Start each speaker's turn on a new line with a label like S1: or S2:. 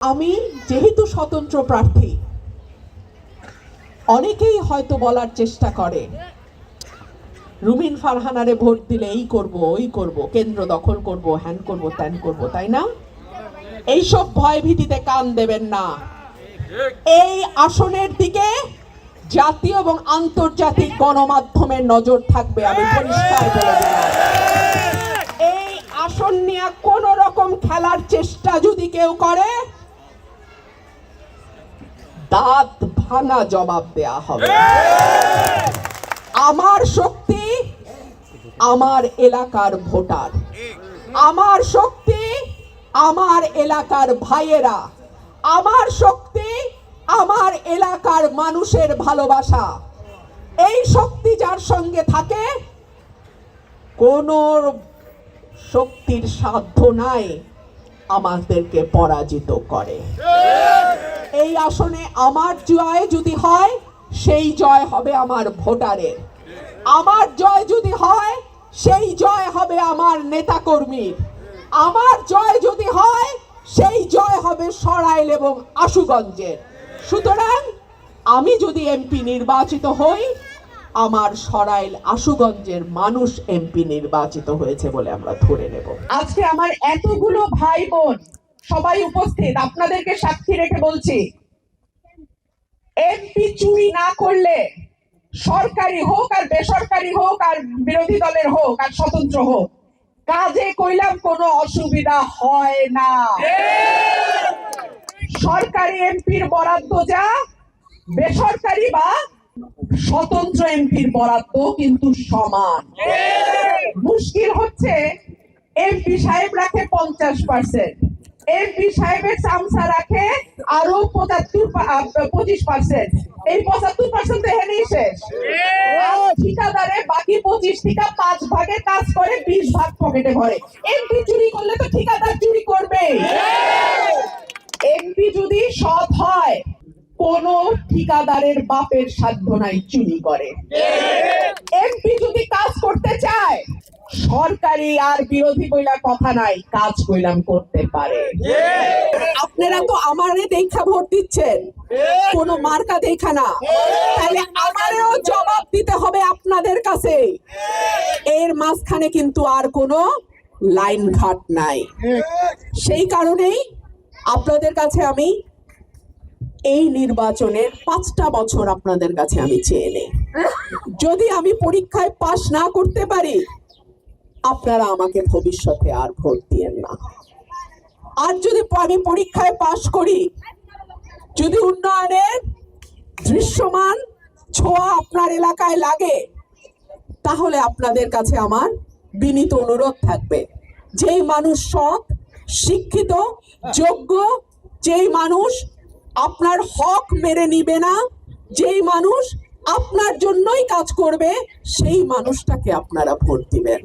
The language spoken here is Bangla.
S1: আমি যেহেতু স্বতন্ত্র প্রার্থী, অনেকেই হয়তো বলার চেষ্টা করে রুমিন ফারহানারে ভোট দিলে এই করব ওই করব, কেন্দ্র দখল করব, হ্যান করব ত্যান করব, তাই না? এইসব ভয় ভীতিতে কান দেবেন না। এই আসনের দিকে জাতীয় এবং আন্তর্জাতিক গণমাধ্যমের নজর থাকবে, আমি পরিষ্কার বলে দিলাম। এই আসন নিয়ে কোন রকম খেলার চেষ্টা যদি কেউ করে, দাঁত ভাঙা জবাব দেয়া হবে। আমার শক্তি আমার এলাকার ভোটার, আমার শক্তি আমার এলাকার ভাইয়েরা, আমার শক্তি আমার এলাকার মানুষের ভালোবাসা। এই শক্তি যার সঙ্গে থাকে, কোন শক্তির সাধ্য নাই আমাদেরকে পরাজিত করে। এই আসনে আমার জয় যদি হয়, সেই জয় হবে আমার ভোটারের। আমার জয় যদি হয়, সেই জয় হবে আমার নেতাকর্মীর। আমার জয় যদি হয়, সেই জয় হবে সরাইল এবং আশুগঞ্জের। সুতরাং আমি যদি এমপি নির্বাচিত হই, আমার সরাইল আশুগঞ্জের মানুষ এমপি নির্বাচিত হয়েছে বলে আমরা ধরে নেব। আজকে আমার এতগুলো ভাই বোন সবাই উপস্থিত, আপনাদেরকে সাক্ষী রেখে বলছি, এমপি চুরি না করলে, সরকারি হোক আর বেসরকারি হোক আর বিরোধী দলের হোক আর স্বতন্ত্র হোক, কাজে কইলাম কোনো অসুবিধা হয় না। সরকারি এমপির বরাদ্দ যা, বেসরকারি বা স্বতন্ত্র এমপির বরাদ্দ কিন্তু সমান। মুশকিল হচ্ছে এমপি সাহেব রাখে 50%, এমপি সাহেবের চামচা রাখে আরো 25%। এই 75% হেনেই শেষ। ঠিকাদারে বাকি 25 থেকে 5 ভাগে কাজ করে, 20 ভাগ পকেটে ভরে। এমপি চুরি করলে তো ঠিকাদার চুরি করবে। এমপি যদি সৎ হয়, কোন ঠিকাদারের বাপের সাধ্য নাই চুরি করে। এমপি যদি কাজ করতে চায়, সরকারি আর বিরোধী কইলা কথা নাই, কাজ কইলাম করতে পারে। আপনারা তো আমারে দেখা ভোট দিচ্ছেন, কোন মার্কা দেখা না, তাহলে আমারও জবাব দিতে হবে আপনাদের কাছে। এর মাঝখানে কিন্তু আর কোনো লাইন ঘাট নাই। সেই কারণেই আপনাদের কাছে আমি এই নির্বাচনের 5টা বছর আপনাদের কাছে আমি চেয়ে নেই। যদি আমি পরীক্ষায় পাশ না করতে পারি, আপনারা আমাকে ভবিষ্যতে আর ভোট দিয়েন না। আর যদি আমি পরীক্ষায় পাশ করি, যদি উন্নয়নের দৃশ্যমান ছোঁয়া আপনার এলাকায় লাগে, তাহলে আপনাদের কাছে আমার বিনীত অনুরোধ থাকবে, যেই মানুষ সৎ, শিক্ষিত, যোগ্য, যেই মানুষ আপনার হক মেরে নিবে না, যেই মানুষ আপনার জন্যই কাজ করবে, সেই মানুষটাকে আপনারা ভোট দিবেন।